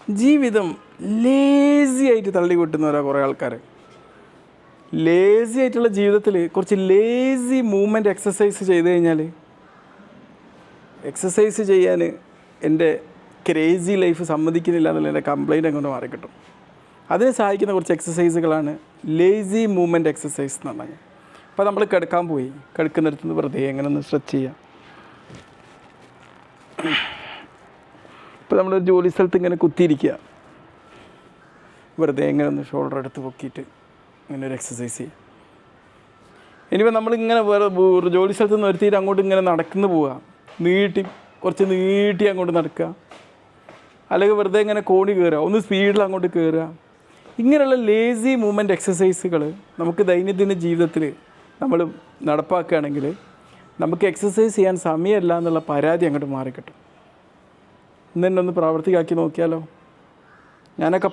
ജീവിതം ലേസി ആയിട്ട് തള്ളിക്കൊട്ടുന്നവരാ കുറേ ആൾക്കാർ. ലേസി ആയിട്ടുള്ള ജീവിതത്തിൽ കുറച്ച് ലേസി മൂവ്മെൻറ്റ് എക്സസൈസ് ചെയ്ത് കഴിഞ്ഞാൽ, എക്സസൈസ് ചെയ്യാൻ എൻ്റെ ക്രേസി ലൈഫ് സമ്മതിക്കുന്നില്ല എന്നുള്ള എൻ്റെ കംപ്ലയിൻ്റ് അങ്ങോട്ട് മാറിക്കിട്ടും. അതിനെ സഹായിക്കുന്ന കുറച്ച് എക്സസൈസുകളാണ് ലേസി മൂവ്മെൻറ്റ് എക്സസൈസ് എന്ന് പറഞ്ഞാൽ. അപ്പോൾ നമ്മൾ കിടക്കാൻ പോയി, കിടക്കുന്നിടത്ത് നിന്ന് വെറുതെ എങ്ങനെ ഒന്ന് സ്ട്രെച്ച് ചെയ്യുക. ഇപ്പോൾ നമ്മളൊരു ജോലി സ്ഥലത്ത് ഇങ്ങനെ കുത്തിയിരിക്കുക, വെറുതെ എങ്ങനെ ഒന്ന് ഷോൾഡർ എടുത്ത് പൊക്കിയിട്ട് ഇങ്ങനെ ഒരു എക്സസൈസ് ചെയ്യുക. ഇനിയിപ്പോൾ നമ്മളിങ്ങനെ വേറെ ജോലി സ്ഥലത്ത് നിന്ന് ഒരുത്തിയിട്ട് അങ്ങോട്ട് ഇങ്ങനെ നടക്കുന്നു പോവുക, കുറച്ച് നീട്ടി അങ്ങോട്ട് നടക്കുക, അല്ലെങ്കിൽ വെറുതെ ഇങ്ങനെ കോണി കയറുക, ഒന്ന് സ്പീഡിൽ അങ്ങോട്ട് കയറുക. ഇങ്ങനെയുള്ള ലേസി മൂവ്മെൻറ്റ് എക്സസൈസുകൾ നമുക്ക് ദൈനംദിന ജീവിതത്തിൽ നമ്മൾ നടപ്പാക്കുകയാണെങ്കിൽ നമുക്ക് എക്സസൈസ് ചെയ്യാൻ സമയമല്ല എന്നുള്ള പരാതി അങ്ങോട്ട് മാറിക്കിട്ടും. ഇന്ന് തന്നെ ഒന്ന് പ്രാവർത്തികമാക്കി നോക്കിയാലോ. ഞാനൊക്കെ